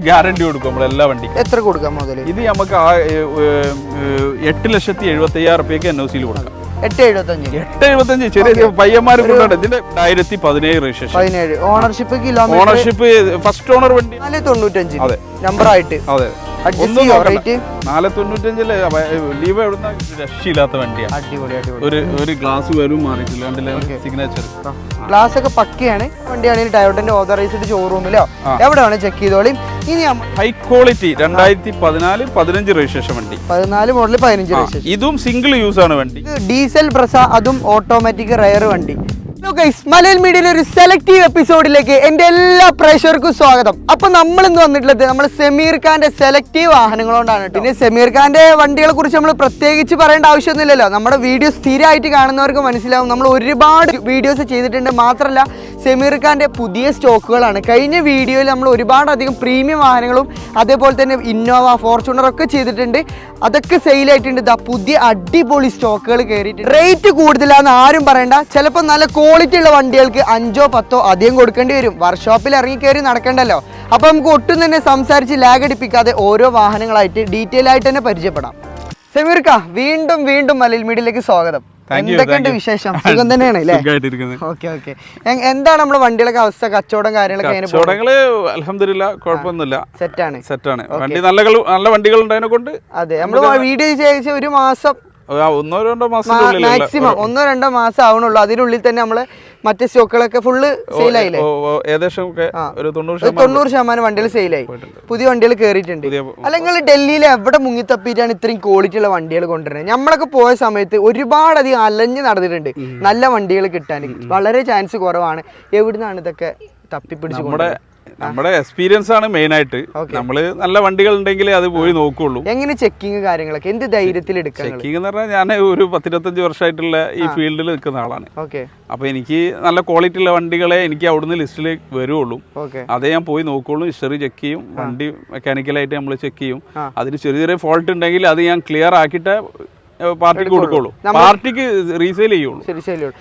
Guarantee കൊടുക്കും നമ്മളെല്ലാ വണ്ടിക്കും. എത്ര കൊടുക്കാം മുതൽ? ഇത് നമുക്ക് 8,75,000 NOC കൊടുക്കാം. 875 ചെറിയ പയ്യന്മാർ കൊണ്ടാണ്. ഇതിന്റെ 2017 registration. 17 ownership kilometre. Ownership first owner വണ്ടി 495. അതെ, നമ്പർ ആയിട്ട്. അതെ, റേറ്റ് 495 ലീവ് എവിടുന്ന രക്ഷയില്ലാത്ത വണ്ടിയാണ്. അടിപൊളി അടിപൊളി. ഒരു ഗ്ലാസ് വരും മാറിയിട്ടില്ല. സിഗ്നേച്ചർ ഗ്ലാസ് ഒക്കെ പക്കയാണ്. വണ്ടിയാണെങ്കിൽ ടയോട്ടന്റെ ഓതറൈസ്ഡ് ഷോറൂമിലോ എവിടെ വേണം ചെക്ക് ചെയ്തോളി. ഇനി ഹൈ ക്വാളിറ്റി 2014-15 രജിസ്ട്രേഷൻ വണ്ടി. 14 മോഡൽ 15 രജിസ്ട്രേഷൻ. ഇതും സിംഗിൾ യൂസ് ആണ് വണ്ടി. ഡീസൽ ബ്രസ, അതും ഓട്ടോമാറ്റിക് റയർ വണ്ടി. മലയാള മീഡിയയിലെ ഒരു സെലക്റ്റീവ് എപ്പിസോഡിലേക്ക് എൻ്റെ എല്ലാ പ്രേക്ഷകർക്കും സ്വാഗതം. അപ്പൊ നമ്മൾ ഇന്ന് വന്നിട്ടുള്ളത് നമ്മൾ സമീർ ഖാന്റെ സെലക്റ്റീവ് വാഹനങ്ങളോണ്ടാണ്. പിന്നെ സമീർ ഖാന്റെ വണ്ടികളെ കുറിച്ച് നമ്മൾ പ്രത്യേകിച്ച് പറയേണ്ട ആവശ്യമൊന്നുമില്ലല്ലോ. നമ്മുടെ വീഡിയോ സ്ഥിരമായിട്ട് കാണുന്നവർക്ക് മനസ്സിലാവും. നമ്മൾ ഒരുപാട് വീഡിയോസ് ചെയ്തിട്ടുണ്ട്. മാത്രമല്ല സമീർ ഖാന്റെ പുതിയ സ്റ്റോക്കുകളാണ്. കഴിഞ്ഞ വീഡിയോയിൽ നമ്മൾ ഒരുപാടധികം പ്രീമിയം വാഹനങ്ങളും അതേപോലെ തന്നെ ഇന്നോവ, ഫോർച്യൂണർ ഒക്കെ ചെയ്തിട്ടുണ്ട്. അതൊക്കെ സെയിലായിട്ടുണ്ട്. ഇതാ പുതിയ അടിപൊളി സ്റ്റോക്കുകൾ കയറിയിട്ടുണ്ട്. റേറ്റ് കൂടുതലാന്ന് ആരും പറയണ്ട. ചിലപ്പോൾ നല്ല ക്വാളിറ്റി ഉള്ള വണ്ടികൾക്ക് 5-10 അധികം കൊടുക്കേണ്ടി വരും. വർക്ക്ഷോപ്പിൽ ഇറങ്ങി കയറി നടക്കണ്ടല്ലോ. അപ്പൊ നമുക്ക് ഒട്ടും തന്നെ സംസാരിച്ച് ലാഗ് അടിപ്പിക്കാതെ ഓരോ വാഹനങ്ങളായിട്ട് ഡീറ്റെയിൽ ആയിട്ട് തന്നെ പരിചയപ്പെടാം. സമീർ ഖാ, വീണ്ടും മലയാള മീഡിയയിലേക്ക് സ്വാഗതം. എന്തൊക്കെയുണ്ട് വിശേഷം? സുഖം തന്നെയാണ് അല്ലേ? Okay okay. എന്താണ് നമ്മുടെ വണ്ടികളൊക്കെ അവസ്ഥ? കച്ചവടം കാര്യങ്ങളൊക്കെ അൽഹംദുലില്ലാ കുഴപ്പമൊന്നുമില്ല. സെറ്റാണ് വണ്ടി. നല്ല വണ്ടികൾ ഉണ്ടായതിനെ കൊണ്ട് അതെ, നമ്മൾ വീഡിയോ ചെയ്യിച്ച ഒരു മാസം, 1-2 മാസം മാക്സിമം 1-2 മാസം ആവണുള്ളൂ. അതിനുള്ളിൽ തന്നെ നമ്മള് മറ്റേ സ്റ്റോക്കുകളൊക്കെ ഫുള്ള് സെയിലായില്ലേ? ഏകദേശം 90% വണ്ടികൾ സെയിലായി. പുതിയ വണ്ടികൾ കയറിയിട്ടുണ്ട്. അല്ലെങ്കിൽ ഡൽഹിയിൽ എവിടെ മുങ്ങിത്തപ്പിയിട്ടാണ് ഇത്രയും ക്വാളിറ്റി ഉള്ള വണ്ടികൾ കൊണ്ടുവരുന്നത്? നമ്മളൊക്കെ പോയ സമയത്ത് ഒരുപാടധികം അലഞ്ഞ് നടന്നിട്ടുണ്ട്. നല്ല വണ്ടികൾ കിട്ടാൻ വളരെ ചാൻസ് കുറവാണ്. എവിടുന്നാണ് ഇതൊക്കെ തപ്പിപ്പിടിച്ച്? നമ്മുടെ എക്സ്പീരിയൻസ് ആണ് മെയിൻ ആയിട്ട്. നമ്മള് നല്ല വണ്ടികൾ ഉണ്ടെങ്കിൽ അത് പോയി നോക്കുള്ളൂ. എങ്ങനെ ചെക്കിങ് കാര്യങ്ങളൊക്കെ എന്ത് ധൈര്യത്തിൽ എടുക്കാം? ചെക്കിങ് എന്ന് പറഞ്ഞാൽ ഞാൻ ഒരു 10-25 വർഷമായിട്ടുള്ള ഈ ഫീൽഡിൽ നിൽക്കുന്ന ആളാണ്. അപ്പൊ എനിക്ക് നല്ല ക്വാളിറ്റി ഉള്ള വണ്ടികളെ എനിക്ക് അവിടുന്ന് ലിസ്റ്റിൽ വരുള്ളൂ. അതേ ഞാൻ പോയി നോക്കുള്ളൂ. ഹിസ്റ്ററി ചെക്ക് ചെയ്യും. വണ്ടി മെക്കാനിക്കലായിട്ട് നമ്മൾ ചെക്ക് ചെയ്യും. അതിന് ചെറിയ ഫോൾട്ട് ഉണ്ടെങ്കിൽ അത് ഞാൻ ക്ലിയർ ആക്കിയിട്ട് പാർട്ടിക്ക് കൊടുക്കുള്ളൂ. പാർട്ടിക്ക് റീസെയിൽ ചെയ്യുള്ളൂ.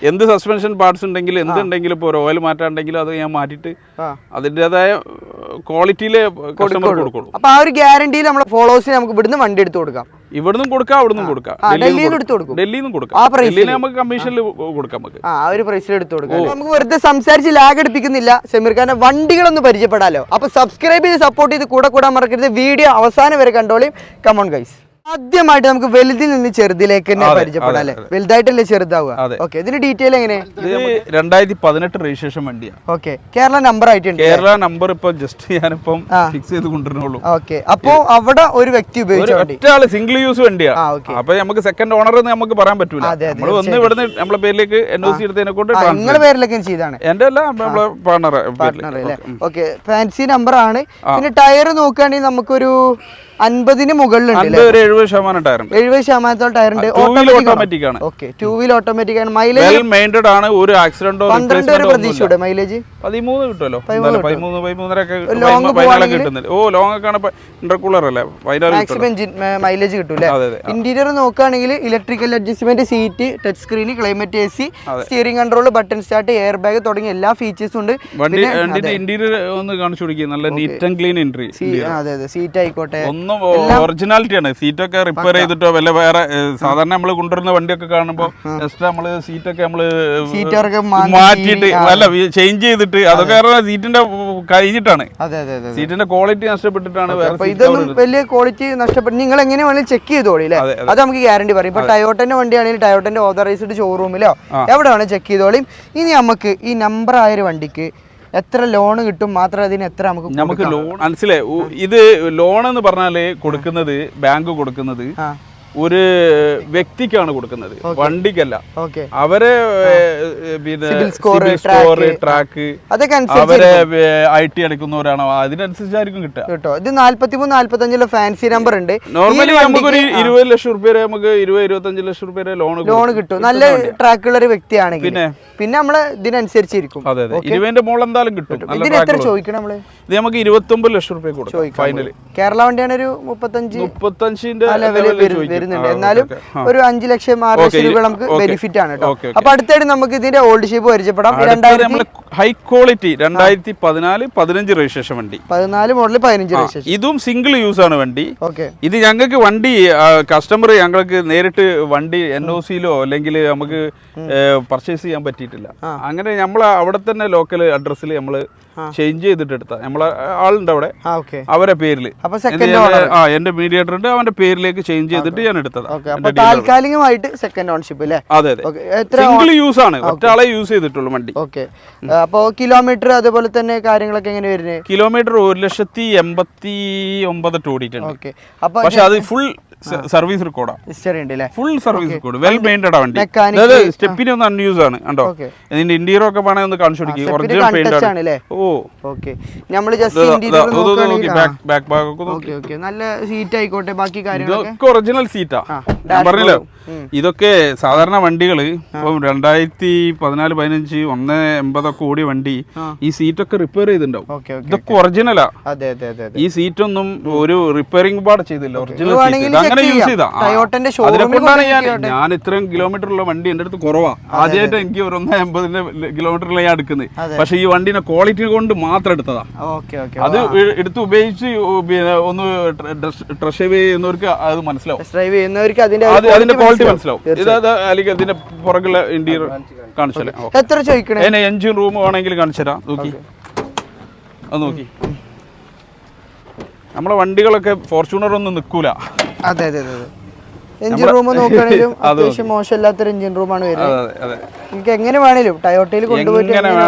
എന്ത് സസ്പെൻഷൻ പാർട്സ് ഉണ്ടെങ്കിലും എന്തുണ്ടെങ്കിലും ഇപ്പോൾ ഒരു ഓയിൽ മാറ്റാണ്ടെങ്കിലും അത് ഞാൻ മാറ്റിയിട്ട് അതിൻ്റെതായ ക്വാളിറ്റിയിലെ കസ്റ്റമർ കൊടുക്കുള്ളൂ. അപ്പൊ ആ ഒരു ഗ്യാരണ്ടിയിൽ നമ്മുടെ ഫോളോവേഴ്സിന് നമുക്ക് ഇവിടുന്ന് വണ്ടി എടുത്ത് കൊടുക്കാം. ഇവിടുന്നും കൊടുക്കാം, അവിടുന്നും കൊടുക്കാം, ഡൽഹിയിൽ നിന്നും കൊടുക്കാം. ഡൽഹിയിൽ നമുക്ക് കമ്മീഷനിൽ കൊടുക്കാം. നമുക്ക് ആ ഒരു പ്രൈസിൽ എടുത്ത് കൊടുക്കാം. നമുക്ക് വെറുതെ സംസാരിച്ച് ലാഗ് അടിപ്പിക്കുന്നില്ല. സമീർ ഖാന്റെ വണ്ടികളൊന്ന് പരിചയപ്പെടാലോ. അപ്പൊ സബ്സ്ക്രൈബ് ചെയ്ത് സപ്പോർട്ട് ചെയ്ത് കൂടെ മറക്കരുത്. വീഡിയോ അവസാനം വരെ കണ്ടോളിയും. Come on guys. ആദ്യമായിട്ട് നമുക്ക് വലുതിൽ നിന്ന് ചെറുതിലേക്ക് തന്നെ പരിചയപ്പെടാം അല്ലേ? വലുതായിട്ടല്ലേ ചെറുതാവുക. ഓക്കെ, ഇതിന്റെ ഡീറ്റെയിൽ എങ്ങനെ? 2018 രജിസ്ട്രേഷൻ വണ്ടിയാണ്. ഓക്കെ, കേരള നമ്പർ ആയിട്ടുണ്ട്. കേരള നമ്പർ ഇപ്പൊ ജസ്റ്റ് ഞാനിപ്പം ഫിക്സ് ചെയ്ത് കൊണ്ടുവരുന്നുള്ളൂ. ഓക്കെ, അപ്പൊ അവിടെ ഒരു വ്യക്തി ഉപയോഗിച്ച സിംഗിൾ യൂസ് വണ്ടിയാണ്. അപ്പൊ നമുക്ക് സെക്കൻഡ് ഓണർ എന്ന് നമുക്ക് പറയാൻ പറ്റൂല. നമ്മൾ വന്ന് ഇവിടുന്ന് നമ്മളെ പേരിലേക്ക് NOC എടുത്തതിനെ കൊണ്ട് നിങ്ങളുടെ പേരിലേക്ക് ചെയ്താണ്. എന്റെ അല്ല, നമ്മളെ പാർട്ണർ. ഓക്കെ, ഫാൻസി നമ്പർ ആണ്. പിന്നെ ടയർ നോക്കുകയാണെങ്കിൽ നമുക്കൊരു 50-ന് മുകളിലുണ്ട്. 70% ടയർ ഉണ്ട്. 70% ടയർ ഉണ്ട്. ഓട്ടോമാറ്റിക് ആണ്. ഓക്കെ, 2 വീൽ ഓട്ടോമാറ്റിക് ആണ്. മൈലേജ് വെൽ മെയിൻറ്റഡ് ആണ്. ഒരു ആക്സിഡന്റോ 12 പ്രതീക്ഷയുടെ മൈലേജ് 13 കിട്ടുമല്ലോ. 13-13.5 കിട്ടുന്നില്ല. ഓ, ലോങ് ഒക്കെ ആണ്. ഇന്റർകൂളർ അല്ലേ, മാക്സിമം എഞ്ചിൻ മൈലേജ് കിട്ടൂല്ലേ? ഇന്റീരിയർ നോക്കുകയാണെങ്കിൽ electrical adjustment, seat, touch screen, climate AC, steering control, button start, air bag തുടങ്ങിയ എല്ലാ ഫീച്ചേഴ്സും ഉണ്ട്. വണ്ടിന്റെ ഇന്റീരിയർ ഒന്ന് കാണിച്ചു കൊടുക്കുക. നല്ല നീറ്റ് ആൻഡ് ക്ലീൻ ഇന്റീരിയർ. അതെ അതെ, സീറ്റ് ആയിക്കോട്ടെ ഒറിജിനാലിറ്റി ആണ്. സീറ്റൊക്കെ റിപ്പയർ ചെയ്തിട്ടോ വല്ല വേറെ സാധാരണ നമ്മള് കൊണ്ടുവരുന്ന വണ്ടിയൊക്കെ കാണുമ്പോൾ എക്സ്ട്രാ നമ്മള് സീറ്റൊക്കെ മാറ്റിയിട്ട് അല്ല ചേഞ്ച് ചെയ്തിട്ട് അതൊക്കെ സീറ്റിന്റെ കഴിഞ്ഞിട്ടാണ്. സീറ്റിന്റെ ക്വാളിറ്റി നഷ്ടപ്പെട്ടിട്ടാണ്. ഇതൊന്നും വലിയ ക്വാളിറ്റി നഷ്ടപ്പെട്ട് നിങ്ങൾ എങ്ങനെ വേണമെങ്കിലും ചെക്ക് ചെയ്തോളി അല്ലേ? അത് നമുക്ക് ഗ്യാരണ്ടി പറയും. ഇപ്പൊ ടയോട്ടന്റെ വണ്ടിയാണെങ്കിൽ ടയോട്ടന്റെ ഓതറൈസ്ഡ് ഷോറൂമിലോ എവിടെ വേണം ചെക്ക് ചെയ്തോളിയും. ഇനി നമുക്ക് ഈ നമ്പർ ആയൊരു വണ്ടിക്ക് എത്ര ലോൺ കിട്ടും, മാത്രം അതിന് എത്ര നമുക്ക് ലോൺ മനസ്സിലായി. ഇത് ലോൺ എന്ന് പറഞ്ഞാല് കൊടുക്കുന്നത് ബാങ്ക് കൊടുക്കുന്നത് ഒരു വ്യക്തിക്കാണ് കൊടുക്കുന്നത്, വണ്ടിക്കല്ല. അവരെ പിന്നെ സ്കോർ, ട്രാക്ക്, അവരെ IT അടയ്ക്കുന്നവരാണോ അതിനനുസരിച്ചായിരിക്കും കിട്ടുക. ഇത് 43-45 ഫാൻസി നമ്പർ ഉണ്ട്. നോർമലി നമുക്കൊരു 20 ലക്ഷം രൂപ വരെ, നമുക്ക് 20-25 ലക്ഷം രൂപ വരെ ലോൺ കിട്ടും. നല്ല ട്രാക്കുള്ള ഒരു വ്യക്തിയാണെങ്കിൽ പിന്നെ നമ്മള് ഇതിനനുസരിച്ചിരിക്കും. അതെ അതെ, 20ന്റെ മുകളിൽ എന്തായാലും കിട്ടും. ഇതിന് എത്ര ചോദിക്കണം നമ്മള്? ഇത് നമുക്ക് 29 ലക്ഷം രൂപ കൊടുക്കും ഫൈനല്. കേരള വണ്ടിയാണ് ഒരു 35-ന്റെ വരുന്നുണ്ട്. എന്നാലും ഒരു 5 ലക്ഷം 6 ലക്ഷം രൂപ നമുക്ക് ബെനിഫിറ്റ് ആണ് കേട്ടോ. അപ്പൊ അടുത്തായിട്ട് നമുക്ക് ഇതിന്റെ ഓൾഡ് ഷേപ്പ് പരിചയപ്പെടാം. ഹൈ ക്വാളിറ്റി 2014-15 രജിസ്ട്രേഷൻ വണ്ടി, 14 മോഡൽ 15 രജിസ്ട്രേഷൻ. ഇതും സിംഗിൾ യൂസ് ആണ് വണ്ടി. ഇത് ഞങ്ങൾക്ക് വണ്ടി കസ്റ്റമർ ഞങ്ങൾക്ക് നേരിട്ട് വണ്ടി NOC-ലോ അല്ലെങ്കിൽ നമുക്ക് പർച്ചേസ് ചെയ്യാൻ പറ്റിയിട്ടില്ല. അങ്ങനെ നമ്മൾ അവിടെ തന്നെ ലോക്കൽ അഡ്രസ്സിൽ നമ്മൾ ചേഞ്ച് ചെയ്തിട്ട് എടുത്ത നമ്മളെ ആളുണ്ട് അവിടെ, അവരെ പേരിൽ എന്റെ മീഡിയേറ്റർ ഉണ്ട്, അവന്റെ പേരിലേക്ക് ചേഞ്ച് ചെയ്തിട്ട് ഞാൻ എടുത്തതാണ്. താൽക്കാലികമായിട്ട് സെക്കൻഡ് ഓൺഷിപ്പ് അല്ലേ? അതെ അതെ, സിംഗിൾ യൂസ് ആണ്, ഒറ്റാളെ യൂസ് ചെയ്തിട്ടുള്ളൂ വണ്ടി. ഓക്കെ. അപ്പൊ കിലോമീറ്റർ അതുപോലെ തന്നെ കാര്യങ്ങളൊക്കെ എങ്ങനെ വരുന്നത്? കിലോമീറ്റർ 1,89,000 ഓടിയിട്ടുണ്ട്. പക്ഷെ അത് ഫുൾ സർവീസ് റെക്കോർഡാ, full service record, well maintained ആ വണ്ടി. അതായത് സ്റ്റെപ്പിന് ഒന്ന് അൺയൂസ് ആണ് കണ്ടോ. ഇതിന്റെ ഇന്റീരിയർ ഒക്കെ വേണേ ഒന്ന് കാണിച്ചു കൊടുക്കും, ഒറിജിനൽ പെയിന്റ് ആണ്. ബാക്ക് ഭാഗമൊക്കെ നല്ല സീറ്റ് ആയിക്കോട്ടെ, ബാക്കി കാര്യങ്ങളൊക്കെ ഒറിജിനൽ സീറ്റാ. ഞാൻ പറഞ്ഞല്ലോ, ഇതൊക്കെ സാധാരണ വണ്ടികള് ഇപ്പം 2014-15 180 ഓടിയ വണ്ടി ഈ സീറ്റൊക്കെ റിപ്പയർ ചെയ്തിട്ടുണ്ടാവും. ഇതൊക്കെ ഒറിജിനലാ. ഈ സീറ്റൊന്നും ഒരു റിപ്പയറിംഗ് പാട് ചെയ്തില്ല, ഒറിജിനൽ സീറ്റ് അങ്ങനെ യൂസ് ചെയ്താ. അതിനെക്കൊണ്ടാണ് ഞാൻ ഇത്രയും കിലോമീറ്റർ ഉള്ള വണ്ടി എന്റെ അടുത്ത് കുറവാ. ആദ്യമായിട്ട് എനിക്ക് ഒരു 180 കിലോമീറ്ററിൽ ഞാൻ എടുക്കുന്നത്. പക്ഷെ ഈ വണ്ടിന്റെ ക്വാളിറ്റി കൊണ്ട് മാത്രം എടുത്തതാ. അത് എടുത്ത് ഉപയോഗിച്ച് ഒന്ന് ഡ്രസ് ഡ്രൈവ് ചെയ്യുന്നവർക്ക് അത് മനസ്സിലാവും, അതിന്റെ ക്വാളിറ്റി മനസ്സിലാവും. ഇതാ അല്ലെങ്കിൽ അതിന്റെ പുറകുള്ള ഇന്റീരിയർ കാണിച്ചാലേ. എത്ര ചോദിക്കണേ? എഞ്ചിൻ റൂം വേണമെങ്കിൽ കാണിച്ചു തരാം. നോക്കി അത് നോക്കി, നമ്മളെ വണ്ടികളൊക്കെ ഫോർച്യൂണർ ഒന്നും നിൽക്കൂല. അതെ അതെ അതെ, എഞ്ചിൻ റൂം നോക്കുകയാണെങ്കിലും അത്യാവശ്യം മോശമില്ലാത്തൊരു എഞ്ചിൻ റൂമാണ് വരുന്നത്. നിങ്ങൾക്ക് എങ്ങനെ വേണേലും ടയോട്ടയിൽ കൊണ്ടുപോയിട്ട്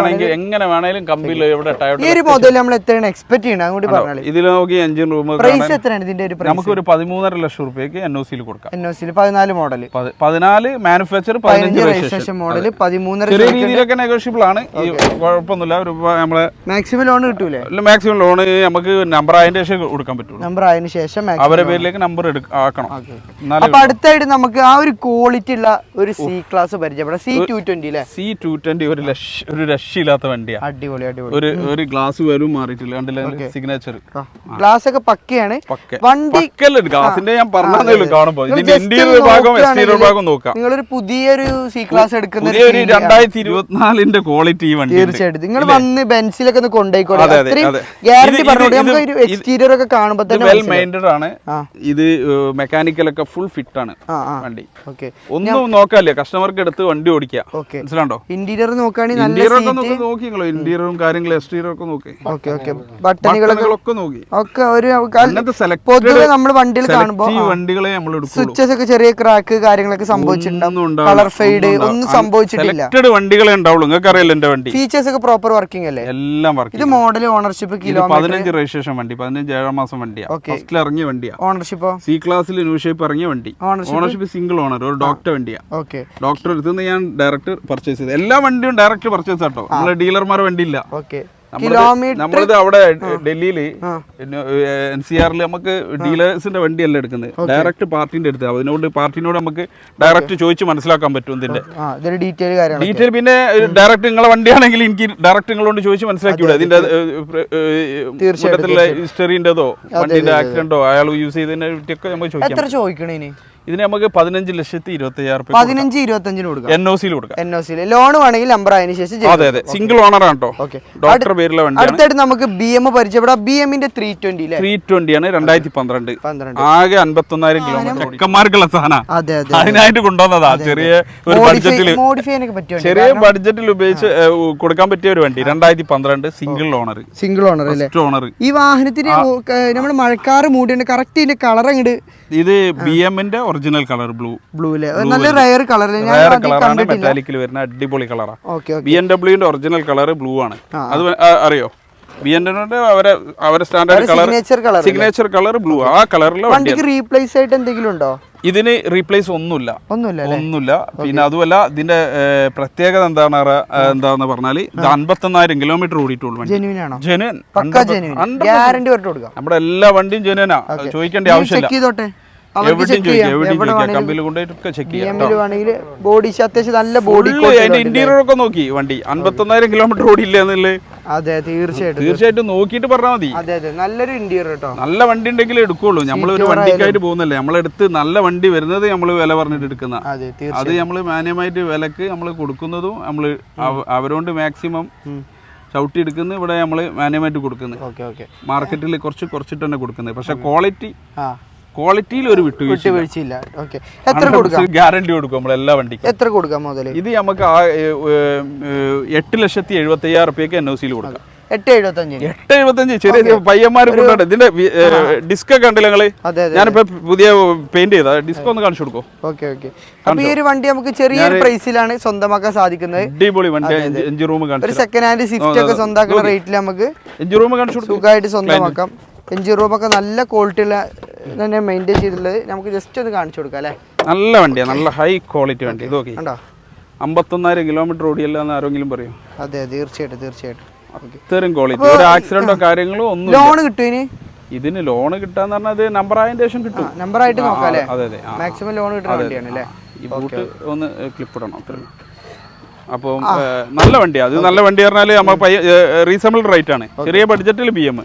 എങ്ങനെ വേണേലും കമ്പിയിൽ ഇവിടെ ഈ ഒരു മോഡൽ നമ്മൾ എത്രയാണ് എക്സ്പെക്ട് ചെയ്യുന്നത് അങ്ങോട്ട് പറഞ്ഞാൽ? ഇതിൽ നോക്കി എഞ്ചിൻ റൂം പ്രൈസ് എത്രയാണ് ഇതിന്റെ ഒരു? നമുക്ക് ഒരു 13.5 ലക്ഷം രൂപയ്ക്ക് NOC-ൽ കൊടുക്കാം. NOC-ൽ 14 മോഡൽ, 14 മാനുഫാക്ചർ, 15 രജിസ്ട്രേഷൻ മോഡൽ, 13 ചെറിയ രീതിയിലൊക്കെ നെഗോഷ്യബിൾ ആണ്. കുഴപ്പമൊന്നുമില്ല. നമ്മളെ മാക്സിമം ലോൺ കിട്ടൂലേ? മാക്സിമം ലോൺ നമുക്ക് നമ്പർ ആയതിനു ശേഷം കൊടുക്കാൻ പറ്റുള്ളൂ. നമ്പർ ആയതിനു ശേഷം അവരുടെ പേരിലേക്ക് നമ്പർ ആക്കണം. അടുത്തായിട്ട് നമുക്ക് ആ ഒരു ക്വാളിറ്റി ഉള്ള ഒരു C ക്ലാസ് പരിചയപ്പെടാം. C220 അല്ലേ? C220 ഒരു രക്ഷയില്ലാത്ത വണ്ടിയാണ്. അടിപൊളി അടിപൊളി. ഒരു ഗ്ലാസ് വരും മാറിയിട്ടില്ല, കണ്ടില്ല സിഗ്നേച്ചർ. ഗ്ലാസ് ഒക്കെ പക്കയാണ്. വണ്ടി ഗ്ലാസിന്റെ ഞാൻ പറഞ്ഞതേ കാണുമ്പോ ഇതിന്റെ ഇന്റീരിയർ ഭാഗം എക്സ്റ്റീരിയർ ഭാഗം നോക്കാം. നിങ്ങളൊരു പുതിയൊരു C ക്ലാസ് എടുക്കുന്ന 2024 ക്വാളിറ്റി ഈ വണ്ടി തീർച്ചയായിട്ടും നിങ്ങൾ വന്ന് ബെൻസിലൊക്കെ ഒന്ന് കൊണ്ടുപോയിക്കോളെ. ഗ്യാരണ്ടി പറഞ്ഞോട്ടെ. നമുക്ക് ഒരു എക്സ്റ്റീരിയർ ഒക്കെ കാണുമ്പോൾ തന്നെ വെൽ മെയിൻറ്റഡ് ആണ്. ഇത് മെക്കാനിക്കലൊക്കെ ഫുൾ ഫിറ്റ് ആണ് വണ്ടി. ഒന്നും നോക്കാല്ലേ, കസ്റ്റമർക്ക് എടുത്ത് വണ്ടി ഓടിക്കാം. മനസ്സിലാണ്ടോ? ഇന്റീരിയർ നോക്കുകയാണെങ്കിൽ ഇന്റീരിയറും കാര്യങ്ങളും എക്സ്റ്റീരിയർ ഒക്കെ നോക്കി, ബട്ടണുകളൊക്കെ നോക്കി ഒക്കെ ഒരു പൊതുവെ നമ്മൾ വണ്ടിയിൽ കാണുമ്പോൾ വണ്ടികളെ നമ്മൾ സ്വിച്ചസ് ഒക്കെ ചെറിയ ക്രാക്ക് കാര്യങ്ങളൊക്കെ സംഭവിച്ചിട്ടുണ്ടാവും. കളർ ഫെയ്ഡ് ഒന്നും സംഭവിച്ചിട്ടില്ല. വണ്ടികളെ ഉണ്ടാവുള്ളൂ. നിങ്ങൾക്ക് അറിയില്ല എന്റെ വണ്ടി ഫീച്ചേഴ്സ് ഒക്കെ പ്രോപ്പർ വർക്കിംഗ് അല്ലേ? എല്ലാം വർക്കിംഗ്. ഇത് മോഡൽ, ഓണർഷിപ്പ്, കിലോമീറ്റർ 15 രജിസ്ട്രേഷൻ വണ്ടി, 15 7 മാസം വണ്ടിയാണ്. ഫസ്റ്റിൽ ഇറങ്ങിയ വണ്ടിയാണ്. ഓണർഷിപ്പ് C ക്ലാസ്സിൽ ന്യൂ ഷേപ്പ് ഇറങ്ങിയ വണ്ടി. ഓണർഷിപ്പ് സിംഗിൾ ഓണർ, ഒരു ഡോക്ടർ വണ്ടിയാണ്. ഡോക്ടർ അടുത്തുനിന്ന് ഞാൻ ഡയറക്റ്റ് പർച്ചേസ് ചെയ്ത്. എല്ലാ വണ്ടിയും ഡയറക്റ്റ് പർച്ചേസ് ആട്ടോ, നമ്മളെ ഡീലർമാർ വണ്ടി ഇല്ല. നമ്മളിത് അവിടെ ഡൽഹിയില് NCR-ൽ നമുക്ക് ഡീലേഴ്സിന്റെ വണ്ടിയല്ല എടുക്കുന്നത്, ഡയറക്റ്റ് പാർട്ടിന്റെ അടുത്ത്. അതിനോട് പാർട്ടിനോട് നമുക്ക് ഡയറക്റ്റ് ചോദിച്ച് മനസ്സിലാക്കാൻ പറ്റും ഇതിന്റെ ഡീറ്റെയിൽ. പിന്നെ ഡയറക്റ്റ് നിങ്ങളെ വണ്ടിയാണെങ്കിൽ എനിക്ക് ഡയറക്റ്റ് നിങ്ങളോട് ചോദിച്ച് മനസ്സിലാക്കിയൂടെ ഇതിന്റെ ഹിസ്റ്ററിന്റെതോ വണ്ടിന്റെ ആക്സിഡന്റോ അയാൾ യൂസ് ചെയ്തതിനെ പറ്റിയൊക്കെ നമുക്ക് ചോദിക്കാം. ഇതിന് നമുക്ക് 15,25,000 15-25 കൊടുക്കാം. NOC-ൽ കൊടുക്കാം. ലോൺ വേണമെങ്കിൽ നമ്പർ ആയതിനു ശേഷം. അതെ അതെ, സിംഗിൾ ഓണർ ആണ് കേട്ടോ, ഡോക്ടർ പേരിലെ വണ്ടി. അടുത്തായിട്ട് നമുക്ക് BM പരിചയപ്പെടാം. BM-ന്റെ 320 ആണ്, 2012. ആകെ 51,000 കിലോമീറ്റർ. ചെക്കന്മാർക്കുള്ള സാധനം അതിനായിട്ട് കൊണ്ടുവന്നതാ. ചെറിയ ഒരു ബഡ്ജറ്റിൽ, ചെറിയ ബഡ്ജറ്റിൽ ഉപയോഗിച്ച് കൊടുക്കാൻ പറ്റിയ ഒരു വണ്ടി. 2012 സിംഗിൾ ഓണർ. ഓണർ ഈ വാഹനത്തിന് നമ്മൾ മഴക്കാറ് മൂടിയുണ്ട്. കറക്റ്റ് ഇതിന്റെ കളർ അങ്ങോട്ട് ഇത് BM-ന്റെ ഒറിജിനൽ കളർ ബ്ലൂ നല്ല റയർ കളർ, മെറ്റാലിക്കിൽ വരുന്ന അടിപൊളി കളറാണ്. BMW-ന്റെ ഒറിജിനൽ കളർ ബ്ലൂ ആണ്. അത് അറിയോ? BMW-ന്റെ അവരെ standard colour, signature colour blue. ആ കളറിലെ വണ്ടിക്ക് റീപ്ലേസ് ആയിട്ട് എന്തെങ്കിലും ഉണ്ടോ? ഇതിന് റീപ്ലേസ് ഒന്നുമില്ല. പിന്നെ അതുമല്ല, ഇതിന്റെ പ്രത്യേകത എന്താന്ന് പറഞ്ഞാല് ഇത് 51,000 കിലോമീറ്റർ ഓടിയിട്ടുള്ളൂ. നമ്മുടെ എല്ലാ വണ്ടിയും ജെനുവനാ, ചോദിക്കേണ്ട ആവശ്യമില്ല. എവിടെയും ചോദിക്കാം, എവിടെയും ചോദിക്കാം, കമ്പിയിൽ കൊണ്ടുപോയിട്ടൊക്കെ ചെക്ക് ചെയ്യാം. ബോഡി അത്യാവശ്യം നല്ല ബോഡി അതിന്റെ ഇന്റീരിയർ ഒക്കെ നോക്കി വണ്ടി 51,000 കിലോമീറ്റർ ഓടില്ല എന്നുള്ളത്. അതെ, തീർച്ചയായിട്ടും നോക്കിയിട്ട് പറഞ്ഞാൽ മതി. അതെ, നല്ലൊരു ഇന്റീരിയർ കേട്ടോ. നല്ല വണ്ടി ഉണ്ടെങ്കിൽ എടുക്കുള്ളൂ. നമ്മളൊരു വണ്ടിക്കായിട്ട് പോകുന്നില്ലേ, നമ്മളെടുത്ത് നല്ല വണ്ടി വരുന്നത് നമ്മൾ വില പറഞ്ഞിട്ട് എടുക്കുന്ന, അത് നമ്മൾ മാന്യമായിട്ട് വിലക്ക് നമ്മൾ കൊടുക്കുന്നതും നമ്മൾ അവരോണ്ട് മാക്സിമം ചവിട്ടി എടുക്കുന്നത് ഇവിടെ നമ്മൾ മാന്യമായിട്ട് കൊടുക്കുന്നത്. മാർക്കറ്റിൽ കുറച്ചിട്ട് തന്നെ കൊടുക്കുന്നത്. പക്ഷെ ക്വാളിറ്റിയിൽ ഒരു വിട്ടുവീഴ്ചയില്ല. ഗ്യാരണ്ടി കൊടുക്കും നമ്മൾ എല്ലാ വണ്ടിക്കും. എത്ര കൊടുക്കാം മുതൽ? ഇത് നമുക്ക് 8,75,000 രൂപയ്ക്ക് NOC കൊടുക്കാം. 8,75 ചെറിയ പയ്യന്മാർ കൊണ്ടാണ്. ഇതിന്റെ ഡിസ്ക് ഒക്കെ ഉണ്ടല്ലോ നിങ്ങള്, ഞാനിപ്പോ പുതിയ പെയിന്റ് ചെയ്ത ഡിസ്ക് ഒന്ന് കാണിച്ചു കൊടുക്കും. അപ്പൊ ഈ ഒരു വണ്ടി നമുക്ക് ചെറിയൊരു പ്രൈസിലാണ് സ്വന്തമാക്കാൻ സാധിക്കുന്നത്. അടിപൊളി വണ്ടി. എഞ്ചിൻ റൂം ഒരു സെക്കൻഡ് ഹാൻഡ് സ്വിഫ്റ്റ് ഒക്കെ സ്വന്തമാക്കുന്ന റേറ്റിൽ നമുക്ക് എഞ്ചിൻ റൂം കാണിച്ചു സുഖമായിട്ട് സ്വന്തമാക്കാം. എഞ്ചിൻ റൂം ഒക്കെ നല്ല ക്വാളിറ്റി ഉള്ള തന്നെ മെയിൻറ്റെയിൻ ചെയ്തിട്ടുള്ളത്. നമുക്ക് ജസ്റ്റ് ഒന്ന് കാണിച്ചു കൊടുക്കാം അല്ലേ. നല്ല വണ്ടിയാണ്, നല്ല ഹൈ ക്വാളിറ്റി വണ്ടി. ഇത് നോക്കി 51,000 കിലോമീറ്റർ ഓടിയല്ല എന്ന് ആരെങ്കിലും പറയും. അതെ, തീർച്ചയായിട്ടും അത്രയും ക്വാളിറ്റി. ഒരു ആക്സിഡന്റോ കാര്യങ്ങളോ ഒന്നും. ലോൺ കിട്ടും ഇതിന് ലോൺ കിട്ടാന്ന് പറഞ്ഞാൽ നമ്പർ ആയതിനു ശേഷം കിട്ടും. നമ്പർ ആയിട്ട് നോക്കാം അല്ലേ. അതെ, മാക്സിമം ലോൺ കിട്ടുന്ന വണ്ടിയാണ് അല്ലേ. ഈ ബൂട്ട് ഒന്ന് ക്ലിപ്പ് ഇടണം അത്രയും. അപ്പം നല്ല വണ്ടിയാണ്. അത് നല്ല വണ്ടി പറഞ്ഞാൽ നമ്മൾ റീസണബിൾ റേറ്റ് ആണ്, ചെറിയ ബഡ്ജറ്റിൽ BM.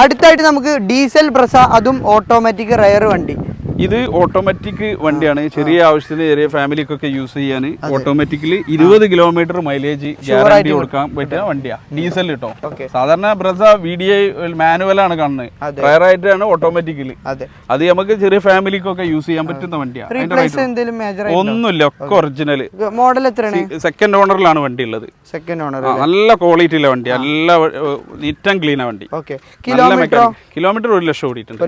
അടുത്തായിട്ട് നമുക്ക് ഡീസൽ ബ്രസ, അതും ഓട്ടോമാറ്റിക് റയർ വണ്ടി. ഇത് ഓട്ടോമാറ്റിക് വണ്ടിയാണ്. ചെറിയ ആവശ്യത്തിന് ചെറിയ ഫാമിലിക്കൊക്കെ യൂസ് ചെയ്യാൻ ഓട്ടോമാറ്റിക്കലി 20 കിലോമീറ്റർ മൈലേജ് ഗ്യാരണ്ടി കൊടുക്കാൻ പറ്റിയ വണ്ടിയാണ്. ഡീസൽ കിട്ടോ. സാധാരണ ബ്രസ VDI മാനുവലാണ് കാണുന്നത്, റയർ ആയിട്ടാണ് ഓട്ടോമാറ്റിക്കലി. അത് നമുക്ക് ചെറിയ ഫാമിലിക്കൊക്കെ യൂസ് ചെയ്യാൻ പറ്റുന്ന വണ്ടിയാണ്. ഒന്നുമില്ല, ഒക്കെ ഒറിജിനൽ. മോഡൽ എത്രയാണ്? സെക്കൻഡ് ഓണറിലാണ് വണ്ടി ഉള്ളത്. നല്ല ക്വാളിറ്റി ഉള്ള വണ്ടി, നല്ല നീറ്റ് ആൻഡ് ക്ലീൻ വണ്ടി. കിലോമീറ്റർ 1 ലക്ഷം ഓടിയിട്ടുണ്ട്.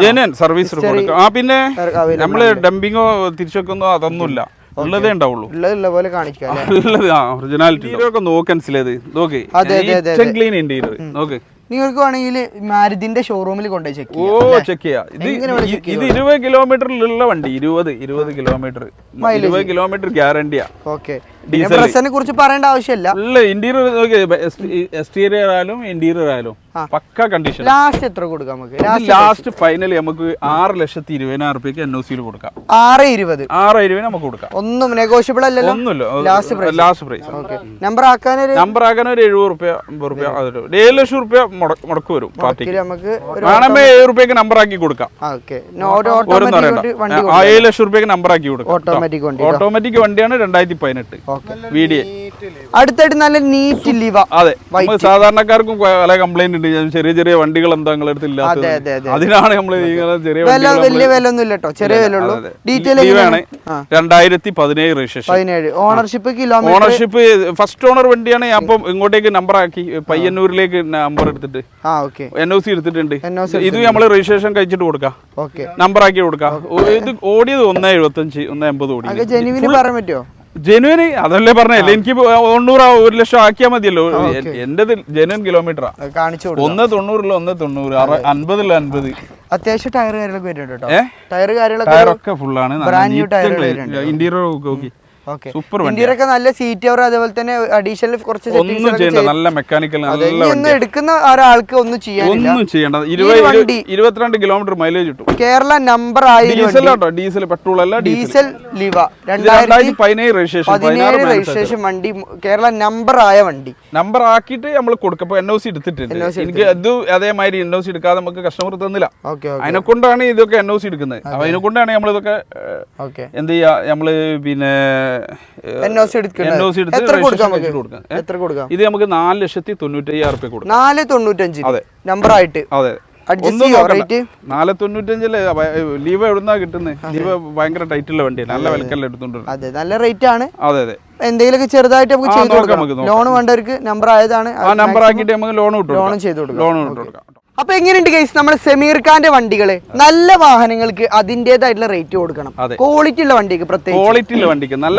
ജെന്യുൻ സർവീസ് കൊടുക്കും. പിന്നെ നമ്മള് ഡംപിങ്ങോ തിരിച്ചെക്കുന്നോ അതൊന്നുമില്ല, ഉള്ളതേ ഉണ്ടാവുള്ളൂ. ഒറിജിനാലിറ്റി ഒക്കെ നോക്കൻസിലേത് നോക്ക്. ക്ലീൻ ഇന്റീരിയർ നോക്ക്. നിങ്ങൾക്ക് വേണമെങ്കിൽ മാരുതിന്റെ ഷോറൂമിൽ കൊണ്ടുപോയി ചെക്ക് ചെയ്യാം. ഇത് 20 കിലോമീറ്ററിലുള്ള വണ്ടി. 20 കിലോമീറ്റർ 20 കിലോമീറ്റർ ഗ്യാരണ്ടിയാ. ഡീസലിനെ കുറിച്ച് പറയേണ്ട ആവശ്യമില്ല. ഇന്റീരിയർ എക്സ്റ്റീരിയർ ആയാലും ഇന്റീരിയർ ആയാലും പക്ക കണ്ടീഷൻ. ലാസ്റ്റ് എത്ര കൊടുക്കാം നമുക്ക്? ലാസ്റ്റ് ഫൈനലി നമുക്ക് 6,20,000 രൂപയ്ക്ക് NOC കൊടുക്കാം. 6,20,000 നമുക്ക് കൊടുക്കാം. ഒന്നും നെഗോഷ്യബിൾ അല്ലല്ലോ. ഒന്നുമില്ല, ലാസ്റ്റ് പ്രൈസ്. നമ്പർ ആക്കാൻ ഒരു 70 രൂപ 50 രൂപ 7 ലക്ഷം രൂപ മുടക്ക് വരും പാർട്ടിക്ക്. വേണമെങ്കിൽ 7 രൂപയ്ക്ക് നമ്പർ ആക്കി കൊടുക്കാം. 7 ലക്ഷം രൂപയ്ക്ക് നമ്പർ ആക്കി കൊടുക്കാം. ഓട്ടോമാറ്റിക് വണ്ടിയാണ് 2018 VDI. അടുത്തായിട്ട് നല്ല നീറ്റ് ലിവ. അതെ, നമ്മൾ സാധാരണക്കാർക്കും പല കംപ്ലൈന്റ് ഉണ്ട്. ചെറിയ വണ്ടികൾ എന്താ നിങ്ങളുടെ അടുത്ത് ഇല്ലാത്തത്, അതിനാണ് നമ്മൾ ചെറിയ വലിയ വില ഒന്നും ഇല്ല കേട്ടോ, ചെറിയ വില ഉള്ളൂ. Detail 2017 registration. Ownership first owner വണ്ടിയാണ്. ഞാൻ ഇപ്പം ഇങ്ങോട്ടേക്ക് നമ്പർ ആക്കി പയ്യന്നൂരിലേക്ക് നമ്പർ എടുത്തിട്ട് NOC എടുത്തിട്ടുണ്ട്. ഇത് നമ്മൾ രജിസ്ട്രേഷൻ കഴിച്ചിട്ട് കൊടുക്കാം, നമ്പർ ആക്കി കൊടുക്കാം. ഇത് ഓടിയത് 1,75 1,80 ഓടി. ജെനുവിന് അതല്ലേ പറഞ്ഞല്ലേ. എനിക്ക് 90 1 ലക്ഷം ആക്കിയാൽ മതിയല്ലോ. എന്റെ ജെനുവൻ കിലോമീറ്ററാ. 190 50 അത്യാവശ്യം ടയർ കാര്യങ്ങളൊക്കെ വരുന്നുണ്ട്. ടയറൊക്കെ ഫുള്ളാണ്. ഇന്റീരിയർ നോക്കി സൂപ്പർ വണ്ടി. നല്ല സീറ്റ് കവർ, അതേപോലെ തന്നെ അഡീഷണൽ കുറച്ച് ഒന്നും ചെയ്യണ്ട, നല്ല മെക്കാനിക്കൽ എടുക്കുന്ന ഒരാൾക്ക് ഒന്നും ചെയ്യണ്ട. 22 കിലോമീറ്റർ മൈലേജ് കിട്ടും. കേരള നമ്പർ ഡീസൽ പെട്രോൾ അല്ല, ഡീസൽ ലിവ 2017 രജിസ്ട്രേഷൻ വണ്ടി, കേരള നമ്പർ ആയ വണ്ടി. നമ്പർ ആക്കിയിട്ട് നമ്മൾ കൊടുക്കും. NOC എടുത്തിട്ടുണ്ട്. എനിക്ക് അത് അതേമാതിരി NOC എടുക്കാതെ നമുക്ക് കസ്റ്റമർ തന്നില്ല. അതിനെ കൊണ്ടാണ് ഇതൊക്കെ NOC എടുക്കുന്നത്. അതിനെ കൊണ്ടാണ് നമ്മളിതൊക്കെ എന്ത് ചെയ്യാ, നമ്മള് പിന്നെ ഇത് നമുക്ക് 4,95,000 രൂപ കൊടുക്കും. 4,95 നമ്പർ ആയിട്ട്. അതെ, 495 ലീവ് എവിടുന്നാ കിട്ടുന്നത്? ലീവ് ഭയങ്കര ടൈറ്റുള്ള വണ്ടിയാണ്, നല്ല വിലക്കെല്ലാം എടുത്തോണ്ട്. അതെ, നല്ല റേറ്റ് ആണ്. അതെ, എന്തെങ്കിലുമൊക്കെ ചെറുതായിട്ട് നമുക്ക് ചെയ്ത് കൊടുക്കാം. ലോൺ വേണ്ടവർക്ക് നമ്പർ ആയതാണ്, നമ്പർ ആക്കിയിട്ട് നമുക്ക് ലോൺ ചെയ്ത് കൊടുക്കാം. ലോൺ കൊടുക്കാം. അപ്പൊ എങ്ങനെയുണ്ട് ഗൈസ് നമ്മുടെ സമീർ ഖാന്റെ വണ്ടികള്? നല്ല വാഹനങ്ങൾക്ക് അതിന്റേതായിട്ടുള്ള റേറ്റ് കൊടുക്കണം. ക്വാളിറ്റി ഉള്ള വണ്ടിക്ക് പ്രത്യേകിച്ച് ക്വാളിറ്റി ഉള്ള വണ്ടിക്ക് നല്ല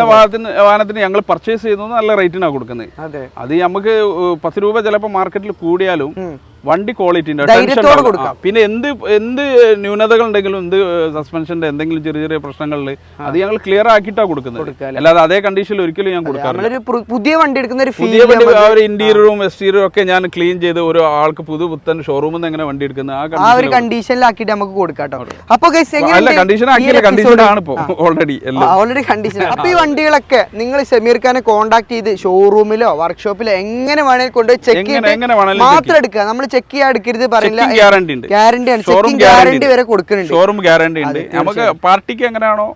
വാഹനത്തിന് ഞങ്ങൾ പർച്ചേസ് ചെയ്യുന്നത് നല്ല റേറ്റിനാണ് കൊടുക്കുന്നത്. അത് നമുക്ക് 10 രൂപ ചിലപ്പോൾ മാർക്കറ്റിൽ കൂടിയാലും വണ്ടി ക്വാളിറ്റി ഉണ്ട്, ധൈര്യത്തോടെ കൊടുക്കാം. പിന്നെ എന്ത് ന്യൂനതകൾ ഉണ്ടെങ്കിലും എന്ത് സസ്പെൻഷന്റെ എന്തെങ്കിലും ചെറിയ ചെറിയ പ്രശ്നങ്ങളിൽ അത് ഞങ്ങൾ ക്ലിയർ ആക്കിയിട്ടാണ് കൊടുക്കുന്നത്. അല്ലാതെ അതേ കണ്ടീഷനിൽ ഒരിക്കലും ഞാൻ കൊടുക്കാറില്ല. പുതിയ വണ്ടി എടുക്കുന്ന ഒരു പുതിയ വണ്ടി ഇന്റീരിയറും എക്സ്റ്റീരിയറും ഒക്കെ ഞാൻ ക്ലീൻ ചെയ്ത് ഒരു ആൾക്ക് പുത്തൻ ഷോറൂമിൽ നിന്ന് എങ്ങനെ വണ്ടി എടുക്കുന്നത് ആ ഒരു കണ്ടീഷനിലാക്കിയിട്ട് നമുക്ക് കൊടുക്കാം. അപ്പൊ കണ്ടീഷൻ ആണ് ഇപ്പോ ഓൾറെഡി കണ്ടീഷൻ. അപ്പൊ ഈ വണ്ടികളൊക്കെ നിങ്ങൾ ഷമീർ ഖാനെ കോൺടാക്ട് ചെയ്ത് ഷോറൂമിലോ വർക്ക്ഷോപ്പിലോ എങ്ങനെ വേണേലും കൊണ്ടുപോയി ചെക്ക് ചെയ്ത് മാത്രം എടുക്കുക. നമ്മൾ ചെക്ക് ചെയ്യാൻ എടുക്കരുത് പറയില്ല. ഗ്യാരണ്ടി വരെ കൊടുക്കുന്നുണ്ട്, ഷോറൂം ഗ്യാരണ്ടി ഉണ്ട്. നമുക്ക് പാർട്ടിക്ക് എങ്ങനെയാണോ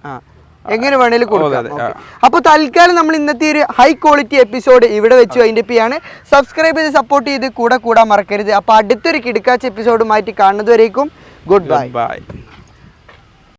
എങ്ങനെ വേണേലും കൊടുക്കാം. അപ്പൊ തൽക്കാലം നമ്മൾ ഇന്നത്തെ ഒരു ഹൈ ക്വാളിറ്റി എപ്പിസോഡ് ഇവിടെ വെച്ച് അതിന്റെ ആണ്. സബ്സ്ക്രൈബ് ചെയ്ത് സപ്പോർട്ട് ചെയ്ത് കൂടാൻ മറക്കരുത്. അപ്പൊ അടുത്തൊരു കിടക്കാച്ച എപ്പിസോഡുമായിട്ട് കാണുന്നതുവരേക്കും ഗുഡ് ബൈ.